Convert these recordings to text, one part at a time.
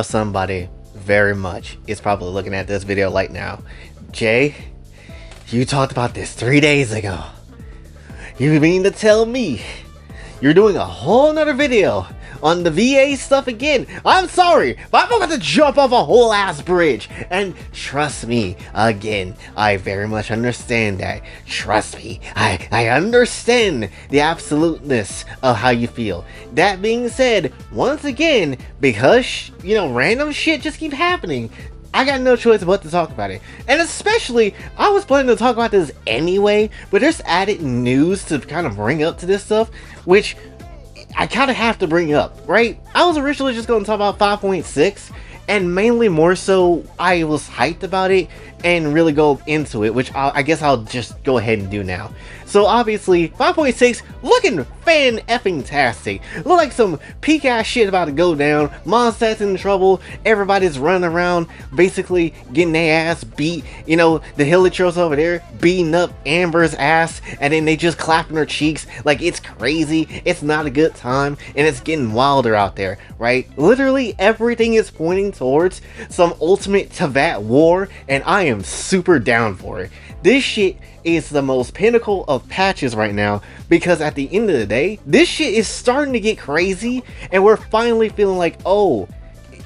Somebody very much is probably looking at this video right now. Jay, you talked about this 3 days ago. You mean to tell me you're doing a whole nother video on the VA stuff again? I'm sorry, but I'm about to jump off a whole ass bridge. And trust me, again, I very much understand that. Trust me, I understand the absoluteness of how you feel. That being said, once again, because, you know, random shit just keep happening, I got no choice but to talk about it. And especially, I was planning to talk about this anyway, but there's added news to kind of bring up to this stuff, which I kind of have to bring up, right? I was originally just going to talk about 5.6, and mainly more so, I was hyped about it and really go into it, which I guess I'll just go ahead and do now. So obviously, 5.6 looking fan-effing-tastic. Look like some peak ass shit about to go down. Mondstadt's in trouble. Everybody's running around, basically getting their ass beat. You know, the Hilichurls over there beating up Amber's ass, and then they just clapping her cheeks like it's crazy. It's not a good time, and it's getting wilder out there, right? Literally everything is pointing towards some ultimate Teyvat war, and I am super down for it. This shit is the most pinnacle of patches right now, because at the end of the day, this shit is starting to get crazy, and we're finally feeling like, oh,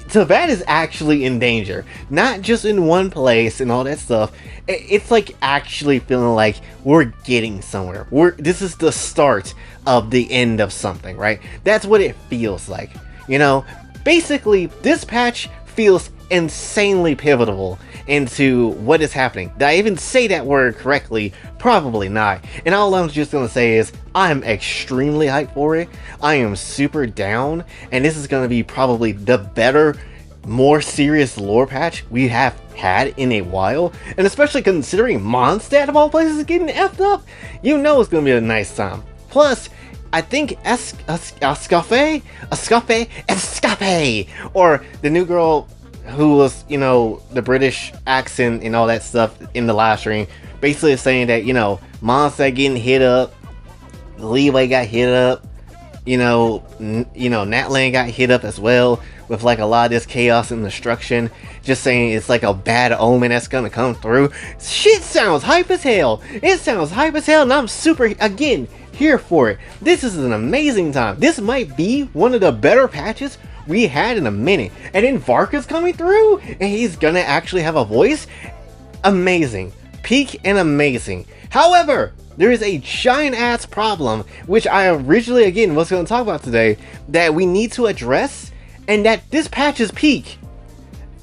Teyvat is actually in danger. Not just in one place and all that stuff. It's like actually feeling like we're getting somewhere. This is the start of the end of something, right? That's what it feels like. You know, basically, this patch feels insanely pivotal into what is happening. Did I even say that word correctly? Probably not. And all I'm just gonna say is I'm extremely hyped for it. I am super down, and this is gonna be probably the better, more serious lore patch we have had in a while, and especially considering Mondstadt of all places is getting effed up, you know it's gonna be a nice time. Plus, I think Escape, or the new girl who was, you know, the British accent and all that stuff in the live stream, basically saying that, you know, Mondstadt getting hit up, Leeway got hit up, you know, Natlan got hit up as well, with like a lot of this chaos and destruction, just saying it's like a bad omen that's gonna come through. Shit sounds hype as hell. It sounds hype as hell, and I'm super, again, here for it. This is an amazing time. This might be one of the better patches we had in a minute. And then Varka's coming through, and he's gonna actually have a voice. Amazing. Peak and amazing. However, there is a giant ass problem, which I originally, again, was going to talk about today, that we need to address, and that this patch is peak.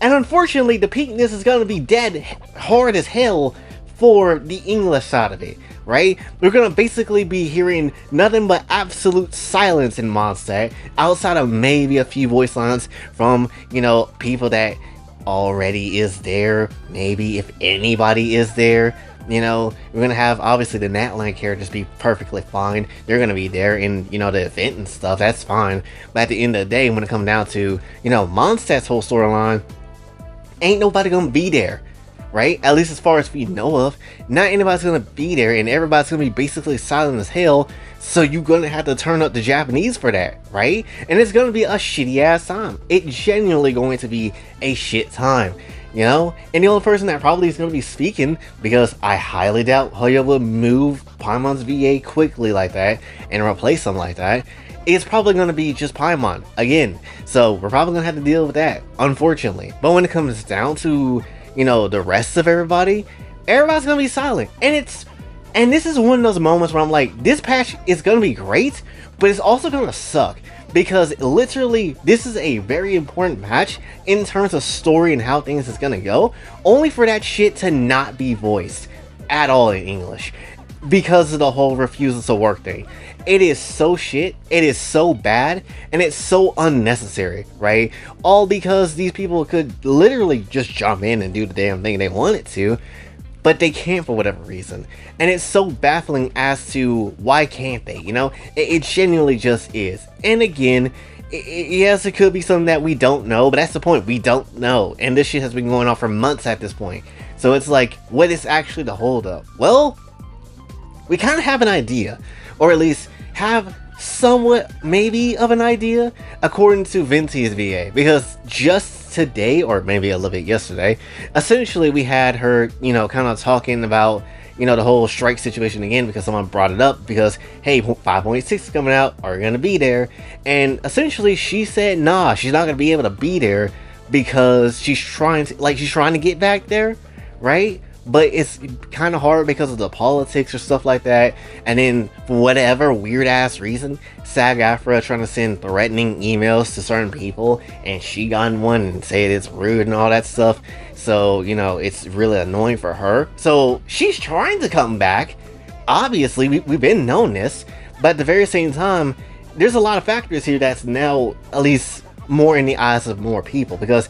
And unfortunately, the peakness is going to be dead hard as hell for the English side of it, right? We're going to basically be hearing nothing but absolute silence in Mondstadt, outside of maybe a few voice lines from, you know, people that already is there, maybe if anybody is there. You know, we're going to have, obviously, the Natlan characters be perfectly fine. They're going to be there in, you know, the event and stuff. That's fine. But at the end of the day, when it comes down to, you know, Mondstadt's whole storyline, ain't nobody going to be there, right? At least as far as we know of. Not anybody's going to be there, and everybody's going to be basically silent as hell. So you're going to have to turn up the Japanese for that, right? And it's going to be a shitty ass time. It's genuinely going to be a shit time. You know, and the only person that probably is going to be speaking, because I highly doubt Hoya will move Paimon's VA quickly like that and replace him like that, is probably going to be just Paimon again. So we're probably going to have to deal with that, unfortunately. But when it comes down to, you know, the rest of everybody's going to be silent. And this is one of those moments where I'm like, this patch is going to be great, but it's also going to suck. Because literally, this is a very important match in terms of story and how things is gonna go, only for that shit to not be voiced at all in English, because of the whole refusal to work thing. It is so shit, it is so bad, and it's so unnecessary, right? All because these people could literally just jump in and do the damn thing they wanted to, but they can't for whatever reason. And it's so baffling as to why can't they, you know? It genuinely just is. And again, yes, it could be something that we don't know, but that's the point, we don't know. And this shit has been going on for months at this point. So it's like, what is actually the holdup? Well, we kind of have an idea, or at least have somewhat maybe of an idea, according to Venti's VA, because just today or maybe a little bit yesterday, essentially we had her, you know, kind of talking about, you know, the whole strike situation again because someone brought it up because, hey, 5.6 is coming out, are you gonna be there? And essentially she said nah, she's not gonna be able to be there because she's trying to get back there, right? But it's kind of hard because of the politics or stuff like that. And then for whatever weird ass reason, SAG-AFTRA trying to send threatening emails to certain people, and she got one and said it's rude and all that stuff. So, you know, it's really annoying for her. So she's trying to come back. Obviously, we've been known this, but at the very same time, there's a lot of factors here that's now at least more in the eyes of more people, because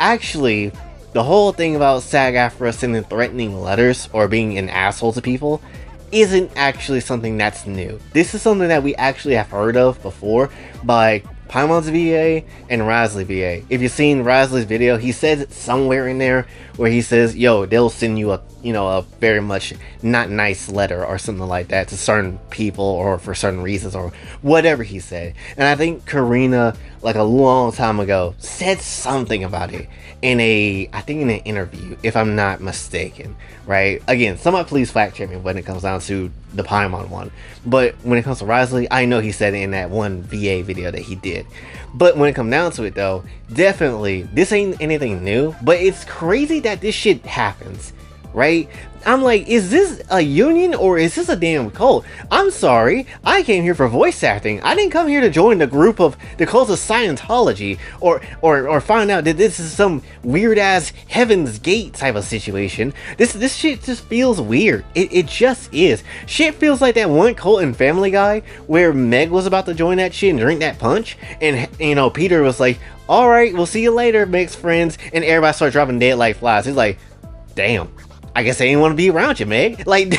actually the whole thing about SAG-AFTRA sending threatening letters or being an asshole to people isn't actually something that's new. This is something that we actually have heard of before by Paimon's VA and Rasley VA. If you've seen Rasley's video, he says it somewhere in there where he says, yo, they'll send you a, you know, a very much not nice letter or something like that to certain people or for certain reasons or whatever he said. And I think Karina, like a long time ago, said something about it in I think in an interview, if I'm not mistaken, right? Again, somebody please fact check me when it comes down to the Paimon one. But when it comes to Rasley, I know he said it in that one VA video that he did. But when it comes down to it though, definitely, this ain't anything new, but it's crazy that this shit happens, right? I'm like, is this a union or is this a damn cult? I'm sorry, I came here for voice acting. I didn't come here to join the group of the cult of Scientology or find out that this is some weird ass Heaven's Gate type of situation. This shit just feels weird. It just is. Shit feels like that one cult in Family Guy where Meg was about to join that shit and drink that punch, and you know, Peter was like, all right, we'll see you later, Meg's friends, and everybody started dropping dead like flies. He's like, damn, I guess I didn't want to be around you, Meg. Like,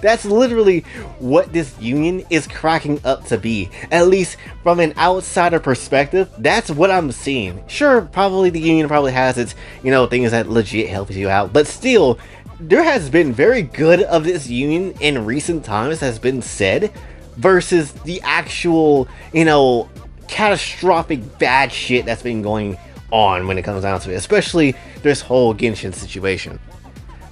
that's literally what this union is cracking up to be. At least from an outsider perspective, that's what I'm seeing. Sure, probably the union probably has its, you know, things that legit helps you out, but still, there has been very good of this union in recent times has been said versus the actual, you know, catastrophic bad shit that's been going on when it comes down to it, especially this whole Genshin situation.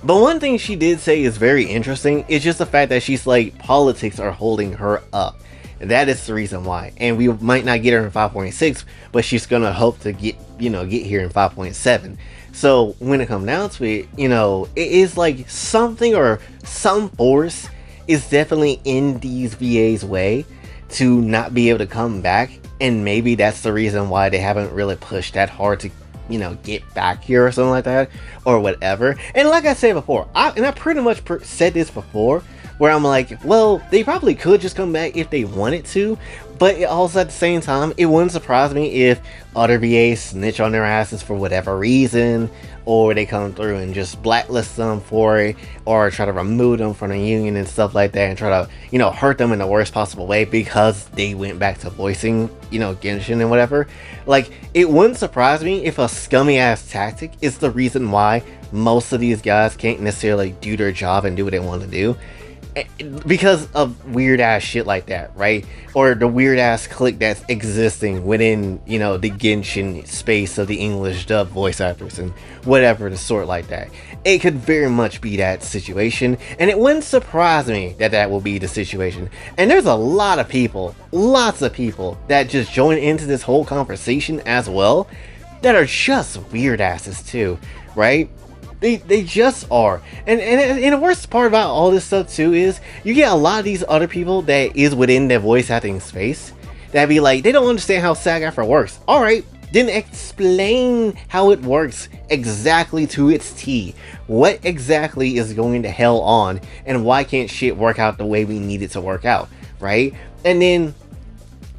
But one thing she did say is very interesting is just the fact that she's like, politics are holding her up. That is the reason why. And we might not get her in 5.6, but she's gonna hope to get here in 5.7. So when it comes down to it, you know, it is like something or some force is definitely in these VA's way to not be able to come back. And maybe that's the reason why they haven't really pushed that hard to, you know, get back here or something like that or whatever. And like I said before, I pretty much said this before, where I'm like, well, they probably could just come back if they wanted to, but also at the same time, it wouldn't surprise me if other VAs snitch on their asses for whatever reason, or they come through and just blacklist them for it, or try to remove them from the union and stuff like that, and try to, you know, hurt them in the worst possible way because they went back to voicing, you know, Genshin and whatever. Like, it wouldn't surprise me if a scummy ass tactic is the reason why most of these guys can't necessarily do their job and do what they want to do, because of weird ass shit like that, right? Or the weird ass clique that's existing within, you know, the Genshin space of the English dub voice actors and whatever the sort like that. It could very much be that situation, and it wouldn't surprise me that that will be the situation. And there's a lot of people, lots of people that just join into this whole conversation as well, that are just weird asses too, right? They just are. And the worst part about all this stuff too is you get a lot of these other people that is within their voice acting space that be like, they don't understand how SAG-AFTRA works. Alright, then explain how it works exactly to its T. What exactly is going to hell on, and why can't shit work out the way we need it to work out, right? And then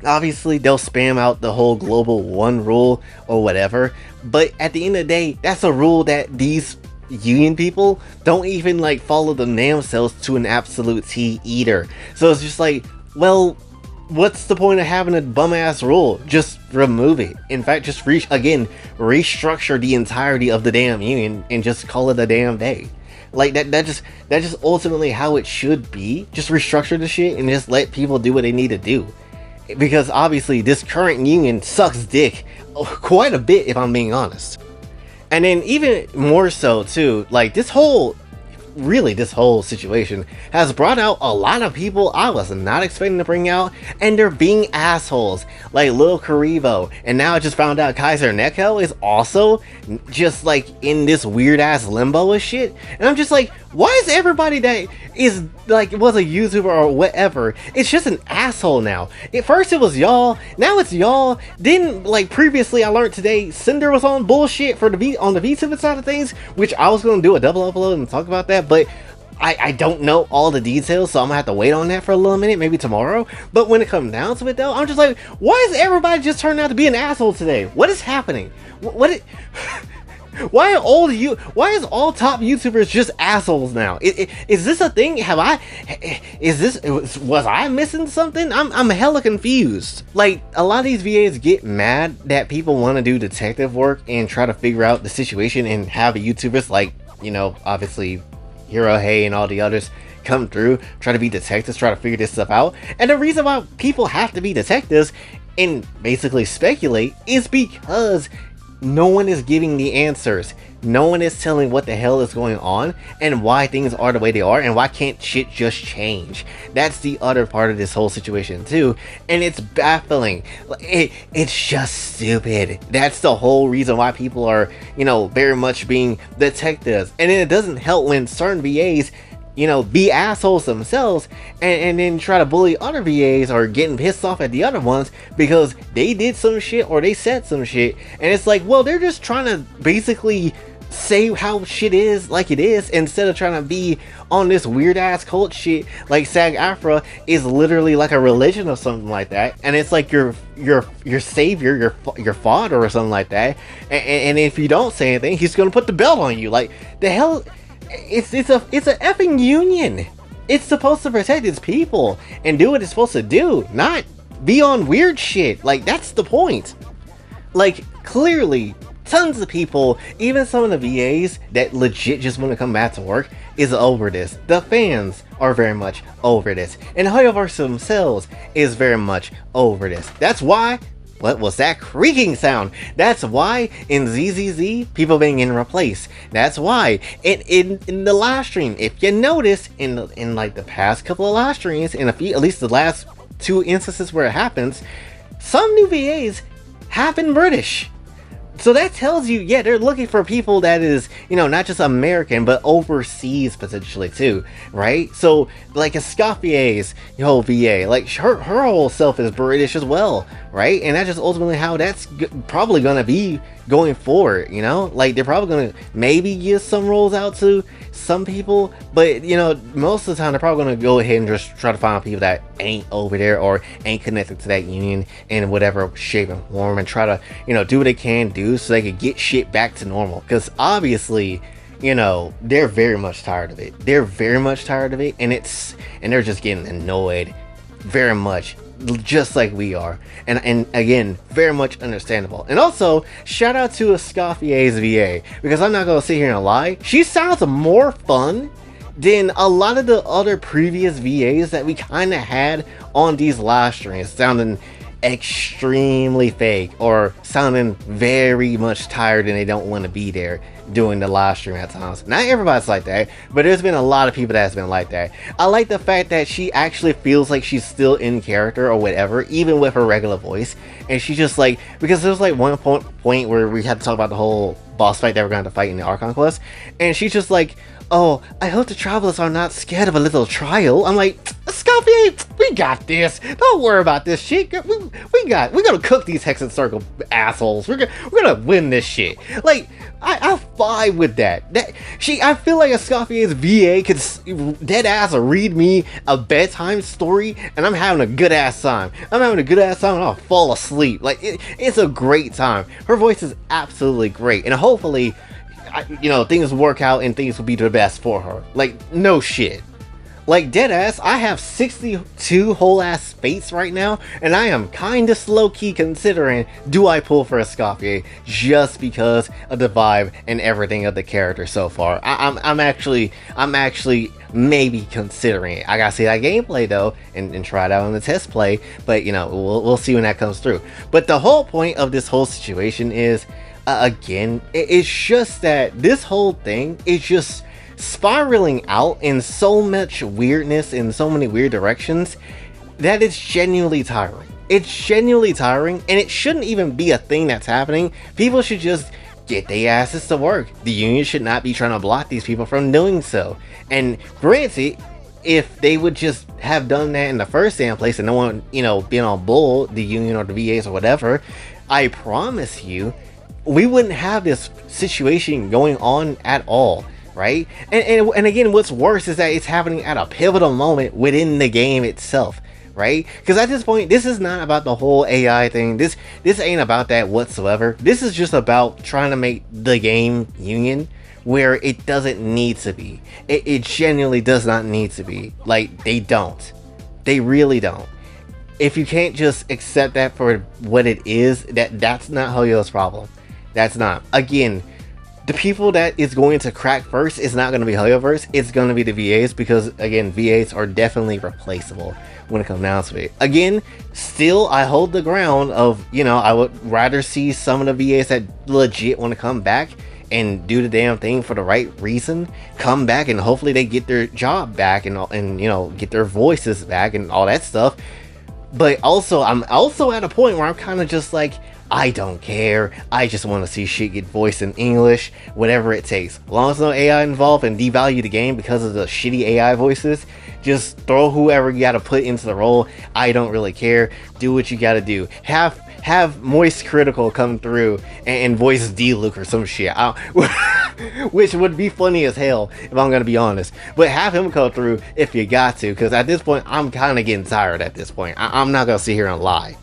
obviously they'll spam out the whole global one rule or whatever, but at the end of the day, that's a rule that these union people don't even like follow the damn cells to an absolute T either. So it's just like, well, what's the point of having a bum ass rule? Just remove it. In fact, just restructure the entirety of the damn union and just call it a damn day. Like that's just ultimately how it should be. Just restructure the shit and just let people do what they need to do. Because obviously this current union sucks dick quite a bit, if I'm being honest. And then even more so too, like this whole situation has brought out a lot of people I was not expecting to bring out, and they're being assholes, like Lil Karibo, and now I just found out Kaiser Neko is also just like in this weird ass limbo of shit, and I'm just like, why is everybody that is like was a YouTuber or whatever, it's just an asshole now? At first it was y'all, now it's y'all. Then like previously I learned today Cinder was on bullshit for the on the VTuber side of things, which I was going to do a double upload and talk about that, but I don't know all the details, so I'm gonna have to wait on that for a little minute, maybe tomorrow. But when it comes down to it though, I'm just like, why is everybody just turning out to be an asshole today? What is happening? Why is all top YouTubers just assholes now? Is this a thing? Was I missing something? I'm hella confused. Like, a lot of these VAs get mad that people want to do detective work and try to figure out the situation, and have YouTubers like, you know, obviously Hero Hey and all the others come through, try to be detectives, try to figure this stuff out. And the reason why people have to be detectives and basically speculate is because no one is giving the answers. No one is telling what the hell is going on and why things are the way they are, and why can't shit just change. That's the other part of this whole situation too, and it's baffling. It's just stupid. That's the whole reason why people are, you know, very much being detectives. And then it doesn't help when certain VAs, you know, be assholes themselves and then try to bully other VAs or getting pissed off at the other ones because they did some shit or they said some shit. And it's like, well, they're just trying to basically say how shit is like it is, instead of trying to be on this weird ass cult shit. Like SAG-AFTRA is literally like a religion or something like that, and it's like your savior, your father or something like that, and if you don't say anything, he's gonna put the belt on you. Like, the hell. It's a effing union. It's supposed to protect its people and do what it's supposed to do, not be on weird shit. Like, that's the point. Like, clearly tons of people, even some of the VAs that legit just want to come back to work, is over this. The fans are very much over this, and Hoyoverse themselves is very much over this. That's why, what was that creaking sound? That's why in ZZZ, people being getting replaced. That's why in the live stream, if you notice, in like the past couple of live streams, in at least the last 2 instances where it happens, some new VAs have been British. So that tells you, yeah, they're looking for people that is, you know, not just American, but overseas potentially too, right? So, like a Scoffier's whole VA, like her whole self is British as well, right? And that's just ultimately how that's probably gonna be going forward, you know? Like, they're probably gonna maybe give some roles out to some people, but, you know, most of the time they're probably gonna go ahead and just try to find people that ain't over there or ain't connected to that union in whatever shape and form, and try to, you know, do what they can do so they can get shit back to normal. Because obviously, you know, they're very much tired of it. They're very much tired of it, and they're just getting annoyed very much, just like we are, and again, very much understandable. And also, shout out to Escoffier's VA, because I'm not gonna sit here and lie, she sounds more fun than a lot of the other previous VAs that we kind of had on these live streams, sounding extremely fake or sounding very much tired and they don't want to be there doing the live stream at times. Not everybody's like that, but there's been a lot of people that's been like that. I like the fact that she actually feels like she's still in character or whatever, even with her regular voice. And she just like, because there was like one point where we had to talk about the whole boss fight that we're going to fight in the Archon Quest, and she's just like, oh, I hope the travelers are not scared of a little trial. I'm like, Scofier, we got this. Don't worry about this shit. We're gonna cook these Hexen Circle assholes. We're gonna win this shit. Like, I vibe with that. I feel like a Scofier's VA could dead ass read me a bedtime story, and I'm having a good ass time. I'm having a good ass time, and I'll fall asleep. Like, it's a great time. Her voice is absolutely great, and hopefully, you know, things work out and things will be the best for her. Like, no shit. Like, dead ass, I have 62 whole ass fates right now, and I am kinda slow key considering, do I pull for a Escoffier just because of the vibe and everything of the character so far. I'm actually maybe considering it. I gotta see that gameplay though, and try it out on the test play, but you know, we'll see when that comes through. But the whole point of this whole situation is, again, it's just that this whole thing is just spiraling out in so much weirdness in so many weird directions that it's genuinely tiring. It's genuinely tiring, and it shouldn't even be a thing that's happening. People should just get their asses to work. The union should not be trying to block these people from doing so. And granted, if they would just have done that in the first damn place and no one, you know, being on bull, the union or the VAs or whatever, I promise you, we wouldn't have this situation going on at all. Right? And again, what's worse is that it's happening at a pivotal moment within the game itself, right? Because at this point, this is not about the whole AI thing. This ain't about that whatsoever. This is just about trying to make the game union where it doesn't need to be. It genuinely does not need to be. Like, they don't. They really don't. If you can't just accept that for what it is, that's not Hoyo's problem. That's not. Again, the people that is going to crack first is not going to be Hoyoverse, it's going to be the VAs, because again, VAs are definitely replaceable when it comes down to it. Again, still, I hold the ground of, you know, I would rather see some of the VAs that legit want to come back and do the damn thing for the right reason, come back and hopefully they get their job back and you know, get their voices back and all that stuff. But also, I'm also at a point where I'm kind of just like, I don't care. I just want to see shit get voiced in English, whatever it takes. As long as no AI involved and devalue the game because of the shitty AI voices, just throw whoever you gotta put into the role. I don't really care. Do what you gotta do. Have Moist Critical come through and voice D-Luke or some shit. Which would be funny as hell, if I'm gonna be honest. But have him come through if you got to, because at this point, I'm kind of getting tired at this point. I'm not gonna sit here and lie.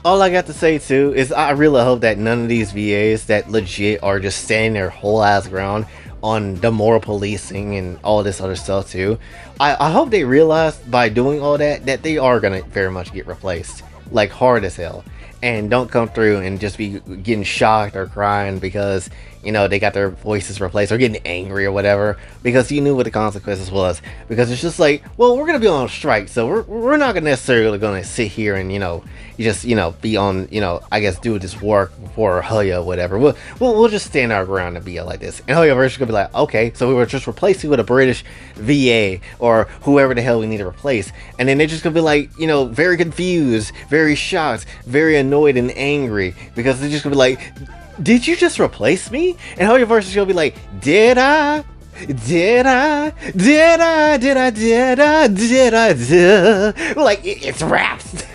All I got to say too is I really hope that none of these VAs that legit are just standing their whole ass ground on the moral policing and all this other stuff too. I hope they realize by doing all that they are gonna very much get replaced, like hard as hell, and don't come through and just be getting shocked or crying because, you know, they got their voices replaced or getting angry or whatever because you knew what the consequences was. Because it's just like, well, we're gonna be on strike, so we're not gonna necessarily gonna sit here and, you know, just, you know, be on, you know, I guess do this work for Hoyo or whatever. We'll just stand our ground and be like this. And Hoyo versus gonna be like, okay, so we were just replacing with a British VA or whoever the hell we need to replace. And then they're just gonna be like, you know, very confused, very shocked, very annoyed and angry because they're just gonna be like, did you just replace me? And Hoyo versus is gonna be like, did I? Like, it's raps.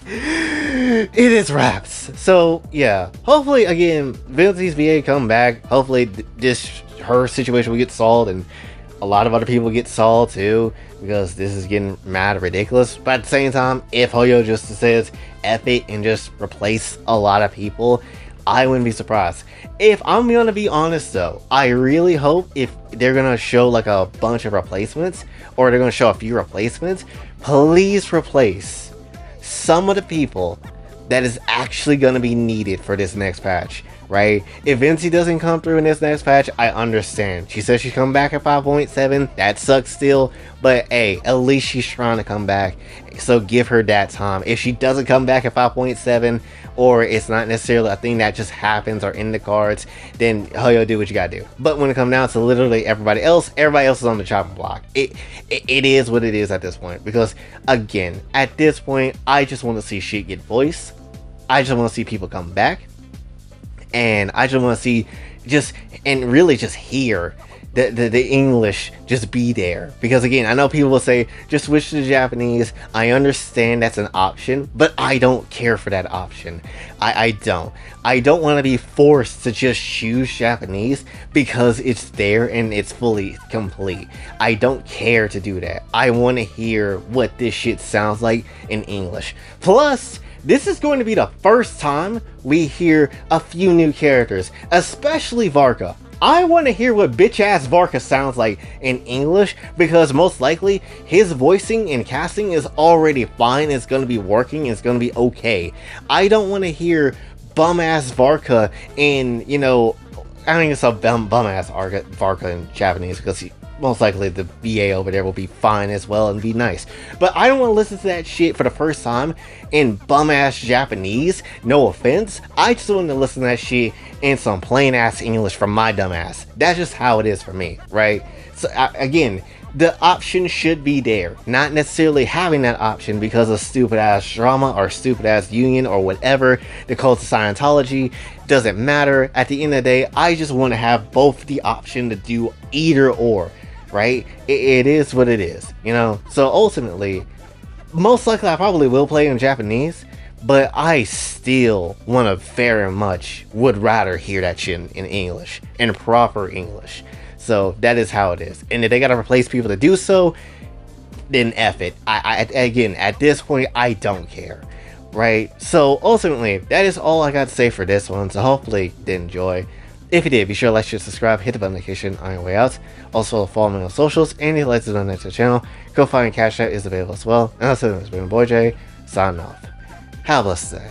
It is raps. So yeah, hopefully again Venti's VA come back. Hopefully her situation will get solved and a lot of other people get solved too, because this is getting mad ridiculous. But at the same time, if Hoyo just says F it and just replace a lot of people, I wouldn't be surprised. If I'm gonna be honest though, I really hope if they're gonna show like a bunch of replacements or they're gonna show a few replacements, please replace some of the people that is actually going to be needed for this next patch, right? If Venti doesn't come through in this next patch, I understand. She says she's coming back at 5.7. That sucks still, but hey, at least she's trying to come back, so give her that time. If she doesn't come back at 5.7, or it's not necessarily a thing that just happens or in the cards, then Hoyo, do what you gotta do. But when it comes down to literally everybody else is on the chopping block. It is what it is at this point, because again, at this point, I just want to see shit get voiced. I just want to see people come back, and I just want to see really just hear the English just be there. Because again, I know people will say just switch to the Japanese. I understand that's an option, but I don't care for that option. I don't want to be forced to just choose Japanese because it's there and it's fully complete. I don't care to do that. I want to hear what this shit sounds like in English. Plus, this is going to be the first time we hear a few new characters, especially Varka. I want to hear what bitch ass Varka sounds like in English, because most likely his voicing and casting is already fine. It's going to be working. It's going to be okay. I don't want to hear bum ass Varka in, you know, I think it's a bum ass Varka in Japanese, because most likely the VA over there will be fine as well and be nice. But I don't want to listen to that shit for the first time in bum ass Japanese. No offense. I just want to listen to that shit in some plain ass English from my dumb ass. That's just how it is for me, right? So again, the option should be there. Not necessarily having that option because of stupid ass drama or stupid ass union or whatever, the cult of Scientology, doesn't matter. At the end of the day, I just want to have both the option to do either or, right? It is what it is, you know? So ultimately, most likely I probably will play in Japanese, but I still want to very much would rather hear that shit in English, in proper English. So that is how it is. And if they gotta replace people to do so, then F it. Again, at this point, I don't care. Right? So ultimately, that is all I got to say for this one. So hopefully you did enjoy. If you did, be sure to like, share, subscribe, hit the bell notification on your way out. Also follow me on socials, and if you'd like to donate to the channel, Kofi and Cash App is available as well. And that's it, it's been Boy J, signing off. Have a blessed day.